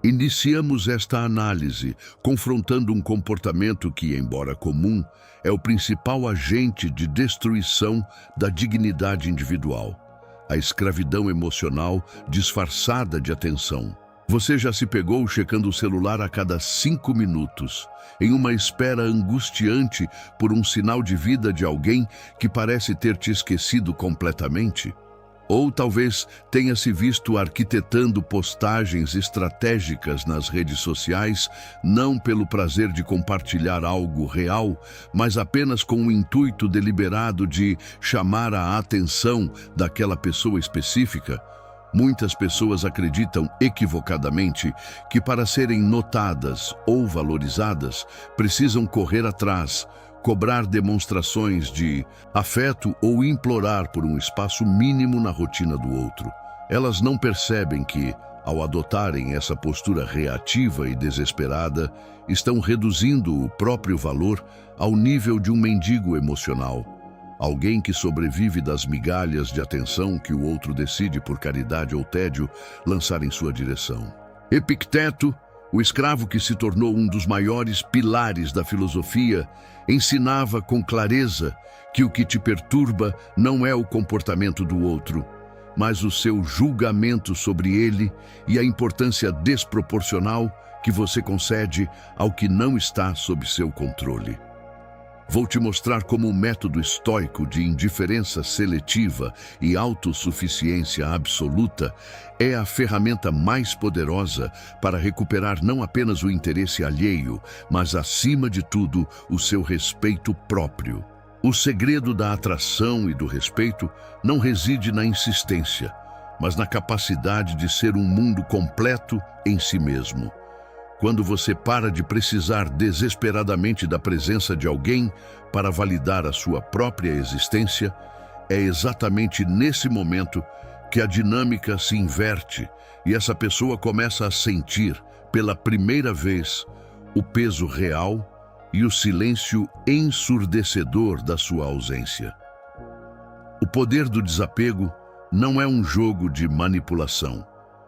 Iniciamos esta análise confrontando um comportamento que, embora comum, é o principal agente de destruição da dignidade individual: a escravidão emocional disfarçada de atenção. Você já se pegou checando o celular a cada 5 minutos, em uma espera angustiante por um sinal de vida de alguém que parece ter te esquecido completamente? Ou talvez tenha se visto arquitetando postagens estratégicas nas redes sociais, não pelo prazer de compartilhar algo real, mas apenas com o intuito deliberado de chamar a atenção daquela pessoa específica? Muitas pessoas acreditam equivocadamente que para serem notadas ou valorizadas, precisam correr atrás, cobrar demonstrações de afeto ou implorar por um espaço mínimo na rotina do outro. Elas não percebem que, ao adotarem essa postura reativa e desesperada, estão reduzindo o próprio valor ao nível de um mendigo emocional. Alguém que sobrevive das migalhas de atenção que o outro decide, por caridade ou tédio, lançar em sua direção. Epicteto, o escravo que se tornou um dos maiores pilares da filosofia, ensinava com clareza que o que te perturba não é o comportamento do outro, mas o seu julgamento sobre ele e a importância desproporcional que você concede ao que não está sob seu controle. Vou te mostrar como o método estoico de indiferença seletiva e autossuficiência absoluta é a ferramenta mais poderosa para recuperar não apenas o interesse alheio, mas, acima de tudo, o seu respeito próprio. O segredo da atração e do respeito não reside na insistência, mas na capacidade de ser um mundo completo em si mesmo. Quando você para de precisar desesperadamente da presença de alguém para validar a sua própria existência, é exatamente nesse momento que a dinâmica se inverte e essa pessoa começa a sentir, pela primeira vez, o peso real e o silêncio ensurdecedor da sua ausência. O poder do desapego não é um jogo de manipulação,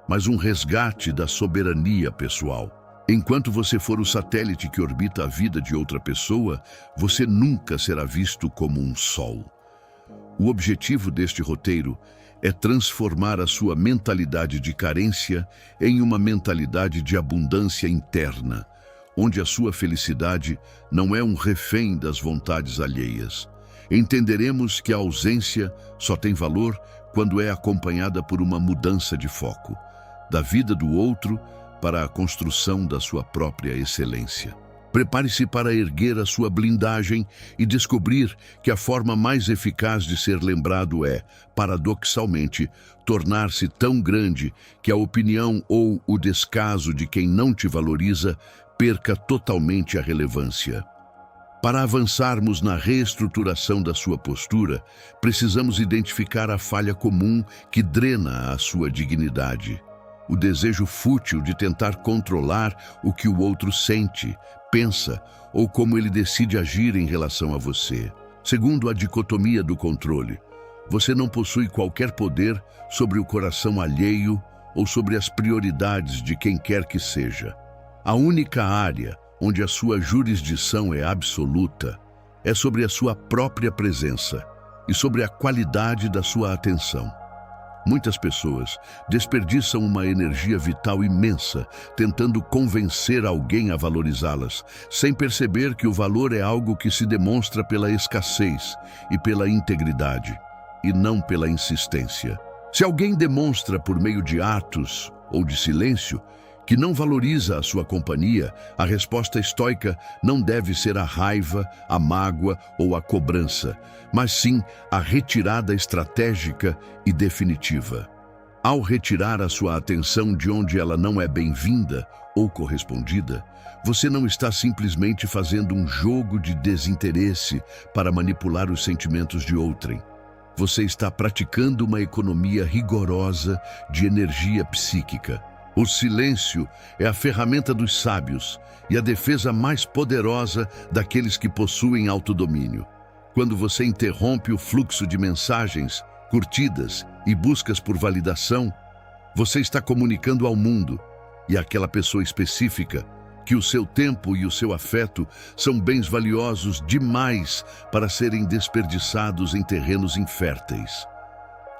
mas um resgate da soberania pessoal. Enquanto você for o satélite que orbita a vida de outra pessoa, você nunca será visto como um sol. O objetivo deste roteiro é transformar a sua mentalidade de carência em uma mentalidade de abundância interna, onde a sua felicidade não é um refém das vontades alheias. Entenderemos que a ausência só tem valor quando é acompanhada por uma mudança de foco, da vida do outro para a construção da sua própria excelência. Prepare-se para erguer a sua blindagem e descobrir que a forma mais eficaz de ser lembrado é, paradoxalmente, tornar-se tão grande que a opinião ou o descaso de quem não te valoriza perca totalmente a relevância. Para avançarmos na reestruturação da sua postura, precisamos identificar a falha comum que drena a sua dignidade. O desejo fútil de tentar controlar o que o outro sente, pensa ou como ele decide agir em relação a você. Segundo a dicotomia do controle, você não possui qualquer poder sobre o coração alheio ou sobre as prioridades de quem quer que seja. A única área onde a sua jurisdição é absoluta é sobre a sua própria presença e sobre a qualidade da sua atenção. Muitas pessoas desperdiçam uma energia vital imensa tentando convencer alguém a valorizá-las, sem perceber que o valor é algo que se demonstra pela escassez e pela integridade, e não pela insistência. Se alguém demonstra por meio de atos ou de silêncio que não valoriza a sua companhia, a resposta estoica não deve ser a raiva, a mágoa ou a cobrança, mas sim a retirada estratégica e definitiva. Ao retirar a sua atenção de onde ela não é bem-vinda ou correspondida, você não está simplesmente fazendo um jogo de desinteresse para manipular os sentimentos de outrem. Você está praticando uma economia rigorosa de energia psíquica. O silêncio é a ferramenta dos sábios e a defesa mais poderosa daqueles que possuem autodomínio. Quando você interrompe o fluxo de mensagens, curtidas e buscas por validação, você está comunicando ao mundo: e àquela pessoa específica, que o seu tempo e o seu afeto são bens valiosos demais para serem desperdiçados em terrenos inférteis.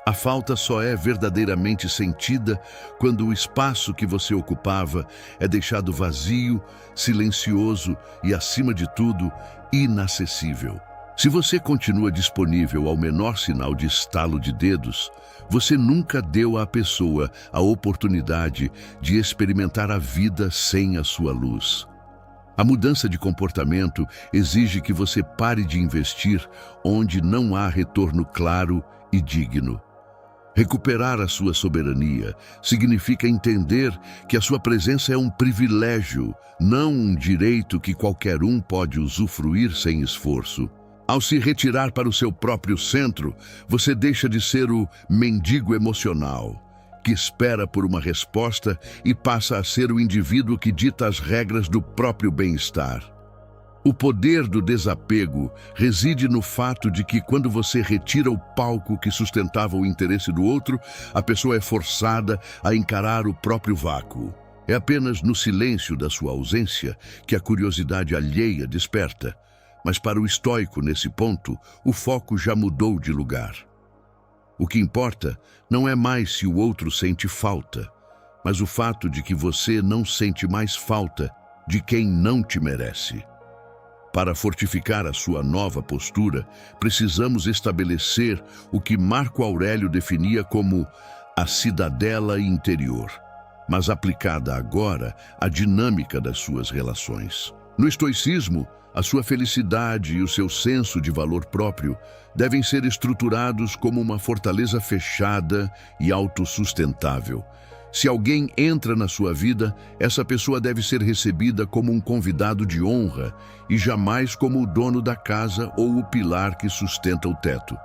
A falta só é verdadeiramente sentida quando o espaço que você ocupava é deixado vazio, silencioso e, acima de tudo, inacessível. Se você continua disponível ao menor sinal de estalo de dedos, você nunca deu à pessoa a oportunidade de experimentar a vida sem a sua luz. A mudança de comportamento exige que você pare de investir onde não há retorno claro e digno. Recuperar a sua soberania significa entender que a sua presença é um privilégio, não um direito que qualquer um pode usufruir sem esforço. Ao se retirar para o seu próprio centro, você deixa de ser o mendigo emocional, que espera por uma resposta, e passa a ser o indivíduo que dita as regras do próprio bem-estar. O poder do desapego reside no fato de que, quando você retira o palco que sustentava o interesse do outro, a pessoa é forçada a encarar o próprio vácuo. É apenas no silêncio da sua ausência que a curiosidade alheia desperta. Mas para o estoico, nesse ponto, o foco já mudou de lugar. O que importa não é mais se o outro sente falta, mas o fato de que você não sente mais falta de quem não te merece. Para fortificar a sua nova postura, precisamos estabelecer o que Marco Aurélio definia como a cidadela interior, mas aplicada agora à dinâmica das suas relações. No estoicismo, a sua felicidade e o seu senso de valor próprio devem ser estruturados como uma fortaleza fechada e autossustentável. Se alguém entra na sua vida, essa pessoa deve ser recebida como um convidado de honra e jamais como o dono da casa ou o pilar que sustenta o teto.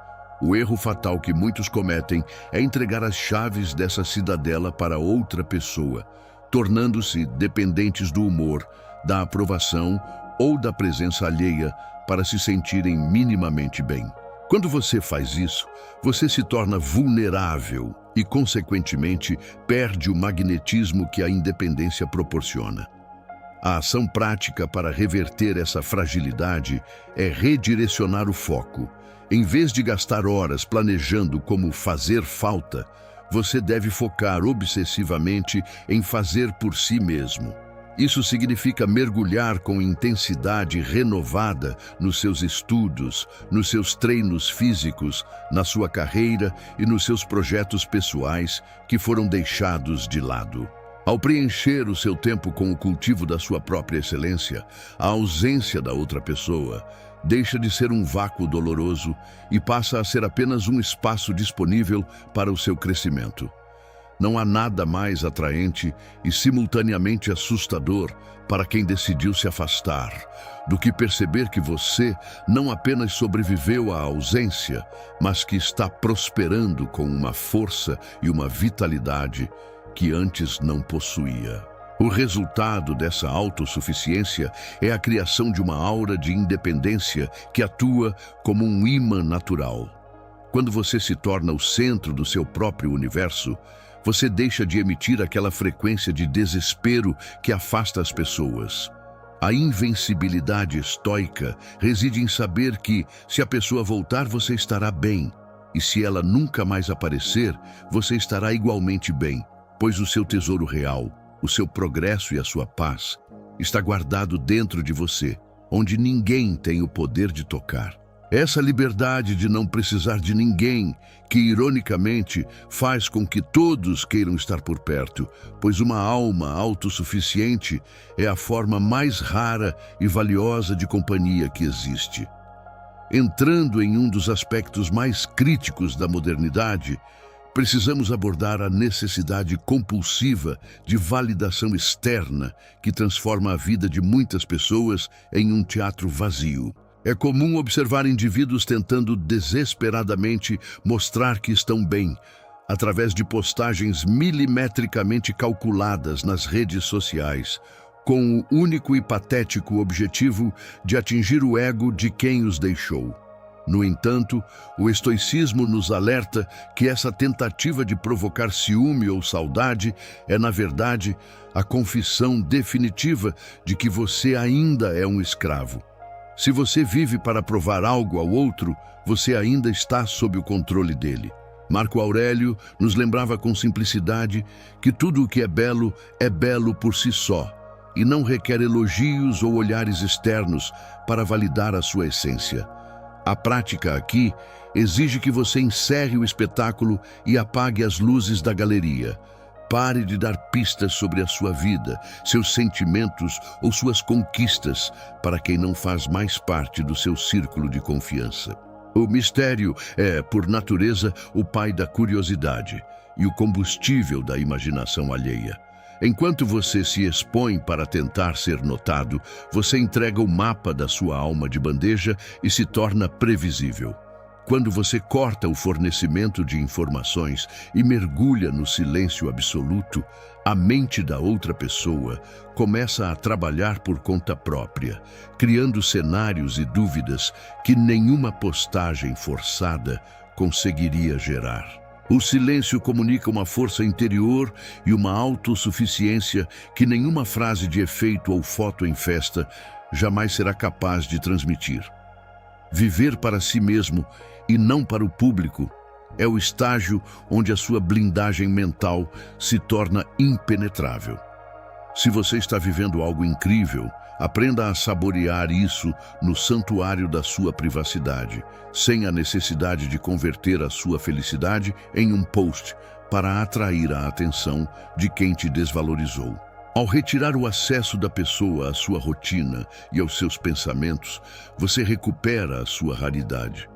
O erro fatal que muitos cometem é entregar as chaves dessa cidadela para outra pessoa, tornando-se dependentes do humor, da aprovação ou da presença alheia para se sentirem minimamente bem. Quando você faz isso, você se torna vulnerável e, consequentemente, perde o magnetismo que a independência proporciona. A ação prática para reverter essa fragilidade é redirecionar o foco. Em vez de gastar horas planejando como fazer falta, você deve focar obsessivamente em fazer por si mesmo. Isso significa mergulhar com intensidade renovada nos seus estudos, nos seus treinos físicos, na sua carreira e nos seus projetos pessoais que foram deixados de lado. Ao preencher o seu tempo com o cultivo da sua própria excelência, a ausência da outra pessoa deixa de ser um vácuo doloroso e passa a ser apenas um espaço disponível para o seu crescimento. Não há nada mais atraente e simultaneamente assustador para quem decidiu se afastar do que perceber que você não apenas sobreviveu à ausência, mas que está prosperando com uma força e uma vitalidade que antes não possuía. O resultado dessa autossuficiência é a criação de uma aura de independência que atua como um ímã natural. Quando você se torna o centro do seu próprio universo, você deixa de emitir aquela frequência de desespero que afasta as pessoas. A invencibilidade estoica reside em saber que, se a pessoa voltar, você estará bem. E se ela nunca mais aparecer, você estará igualmente bem, pois o seu tesouro real, o seu progresso e a sua paz, está guardado dentro de você, onde ninguém tem o poder de tocar. Essa liberdade de não precisar de ninguém, que ironicamente faz com que todos queiram estar por perto, pois uma alma autossuficiente é a forma mais rara e valiosa de companhia que existe. Entrando em um dos aspectos mais críticos da modernidade, precisamos abordar a necessidade compulsiva de validação externa que transforma a vida de muitas pessoas em um teatro vazio. É comum observar indivíduos tentando desesperadamente mostrar que estão bem, através de postagens milimetricamente calculadas nas redes sociais, com o único e patético objetivo de atingir o ego de quem os deixou. No entanto, o estoicismo nos alerta que essa tentativa de provocar ciúme ou saudade é, na verdade, a confissão definitiva de que você ainda é um escravo. Se você vive para provar algo ao outro, você ainda está sob o controle dele. Marco Aurélio nos lembrava com simplicidade que tudo o que é belo por si só, e não requer elogios ou olhares externos para validar a sua essência. A prática aqui exige que você encerre o espetáculo e apague as luzes da galeria. Pare de dar pistas sobre a sua vida, seus sentimentos ou suas conquistas para quem não faz mais parte do seu círculo de confiança. O mistério é, por natureza, o pai da curiosidade e o combustível da imaginação alheia. Enquanto você se expõe para tentar ser notado, você entrega o mapa da sua alma de bandeja e se torna previsível. Quando você corta o fornecimento de informações e mergulha no silêncio absoluto, a mente da outra pessoa começa a trabalhar por conta própria, criando cenários e dúvidas que nenhuma postagem forçada conseguiria gerar. O silêncio comunica uma força interior e uma autossuficiência que nenhuma frase de efeito ou foto em festa jamais será capaz de transmitir. Viver para si mesmo e não para o público é o estágio onde a sua blindagem mental se torna impenetrável. Se você está vivendo algo incrível, aprenda a saborear isso no santuário da sua privacidade, sem a necessidade de converter a sua felicidade em um post para atrair a atenção de quem te desvalorizou. Ao retirar o acesso da pessoa à sua rotina e aos seus pensamentos, você recupera a sua raridade.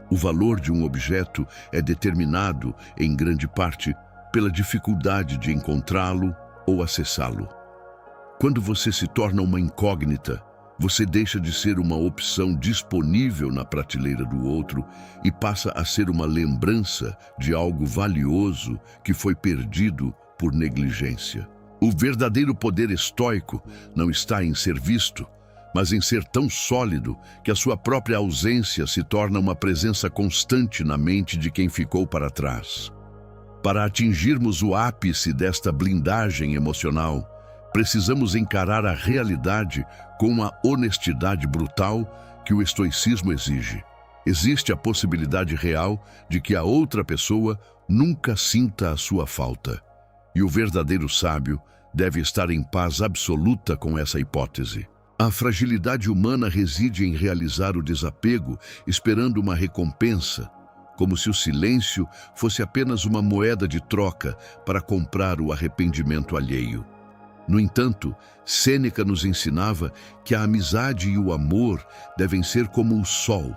O valor de um objeto é determinado, em grande parte, pela dificuldade de encontrá-lo ou acessá-lo. Quando você se torna uma incógnita, você deixa de ser uma opção disponível na prateleira do outro e passa a ser uma lembrança de algo valioso que foi perdido por negligência. O verdadeiro poder estoico não está em ser visto, mas em ser tão sólido que a sua própria ausência se torna uma presença constante na mente de quem ficou para trás. Para atingirmos o ápice desta blindagem emocional, precisamos encarar a realidade com uma honestidade brutal que o estoicismo exige. Existe a possibilidade real de que a outra pessoa nunca sinta a sua falta. E o verdadeiro sábio deve estar em paz absoluta com essa hipótese. A fragilidade humana reside em realizar o desapego, esperando uma recompensa, como se o silêncio fosse apenas uma moeda de troca para comprar o arrependimento alheio. No entanto, Sêneca nos ensinava que a amizade e o amor devem ser como o sol,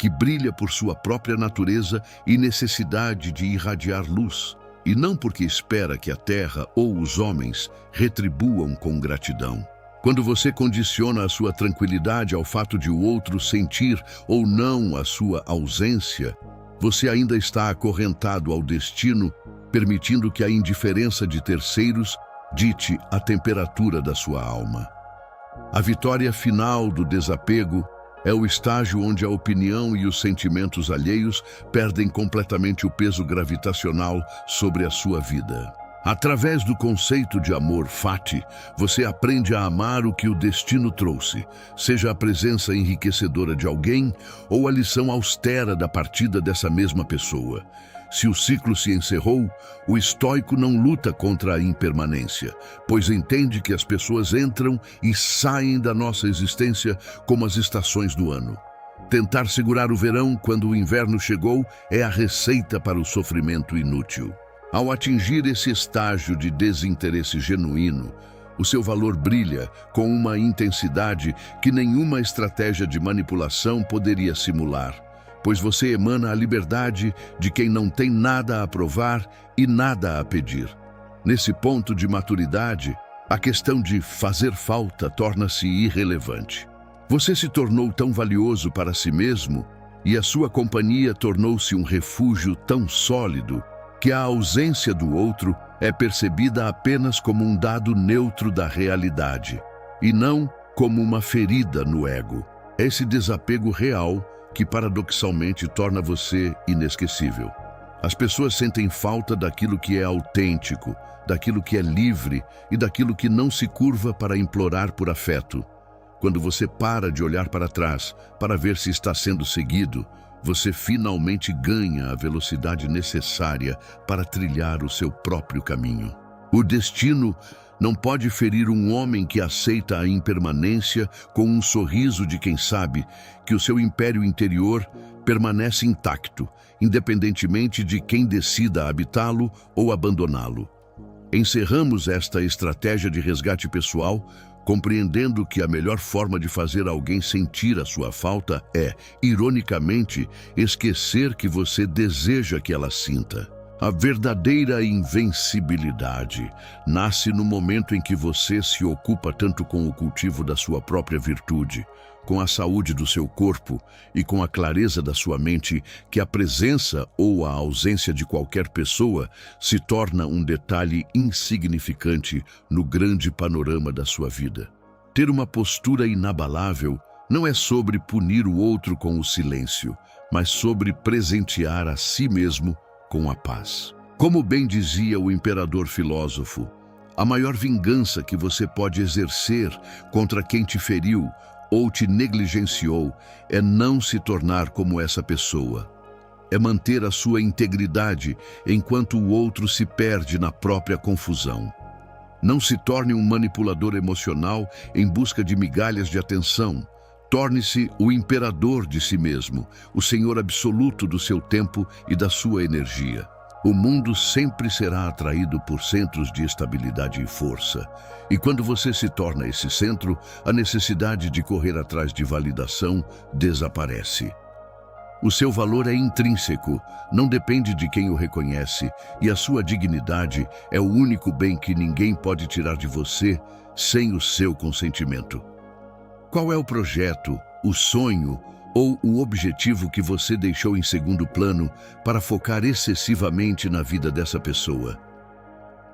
que brilha por sua própria natureza e necessidade de irradiar luz, e não porque espera que a terra ou os homens retribuam com gratidão. Quando você condiciona a sua tranquilidade ao fato de o outro sentir ou não a sua ausência, você ainda está acorrentado ao destino, permitindo que a indiferença de terceiros dite a temperatura da sua alma. A vitória final do desapego é o estágio onde a opinião e os sentimentos alheios perdem completamente o peso gravitacional sobre a sua vida. Através do conceito de amor fati, você aprende a amar o que o destino trouxe, seja a presença enriquecedora de alguém ou a lição austera da partida dessa mesma pessoa. Se o ciclo se encerrou, o estoico não luta contra a impermanência, pois entende que as pessoas entram e saem da nossa existência como as estações do ano. Tentar segurar o verão quando o inverno chegou é a receita para o sofrimento inútil. Ao atingir esse estágio de desinteresse genuíno, o seu valor brilha com uma intensidade que nenhuma estratégia de manipulação poderia simular, pois você emana a liberdade de quem não tem nada a provar e nada a pedir. Nesse ponto de maturidade, a questão de fazer falta torna-se irrelevante. Você se tornou tão valioso para si mesmo e a sua companhia tornou-se um refúgio tão sólido que a ausência do outro é percebida apenas como um dado neutro da realidade, e não como uma ferida no ego. Esse desapego real que paradoxalmente torna você inesquecível. As pessoas sentem falta daquilo que é autêntico, daquilo que é livre e daquilo que não se curva para implorar por afeto. Quando você para de olhar para trás para ver se está sendo seguido, você finalmente ganha a velocidade necessária para trilhar o seu próprio caminho. O destino não pode ferir um homem que aceita a impermanência com um sorriso de quem sabe que o seu império interior permanece intacto, independentemente de quem decida habitá-lo ou abandoná-lo. Encerramos esta estratégia de resgate pessoal compreendendo que a melhor forma de fazer alguém sentir a sua falta é, ironicamente, esquecer que você deseja que ela sinta. A verdadeira invencibilidade nasce no momento em que você se ocupa tanto com o cultivo da sua própria virtude, com a saúde do seu corpo e com a clareza da sua mente, que a presença ou a ausência de qualquer pessoa se torna um detalhe insignificante no grande panorama da sua vida. Ter uma postura inabalável não é sobre punir o outro com o silêncio, mas sobre presentear a si mesmo com a paz. Como bem dizia o imperador filósofo, a maior vingança que você pode exercer contra quem te feriu ou te negligenciou é não se tornar como essa pessoa. É manter a sua integridade enquanto o outro se perde na própria confusão. Não se torne um manipulador emocional em busca de migalhas de atenção. Torne-se o imperador de si mesmo, o senhor absoluto do seu tempo e da sua energia. O mundo sempre será atraído por centros de estabilidade e força. E quando você se torna esse centro, a necessidade de correr atrás de validação desaparece. O seu valor é intrínseco, não depende de quem o reconhece, e a sua dignidade é o único bem que ninguém pode tirar de você sem o seu consentimento. Qual é o projeto, o sonho ou o objetivo que você deixou em segundo plano para focar excessivamente na vida dessa pessoa?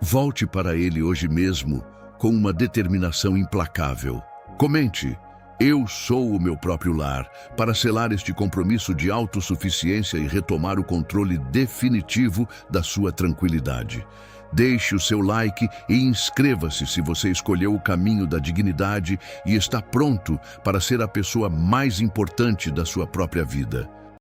Volte para ele hoje mesmo com uma determinação implacável. Comente: eu sou o meu próprio lar, para selar este compromisso de autossuficiência e retomar o controle definitivo da sua tranquilidade. Deixe o seu like e inscreva-se se você escolheu o caminho da dignidade e está pronto para ser a pessoa mais importante da sua própria vida.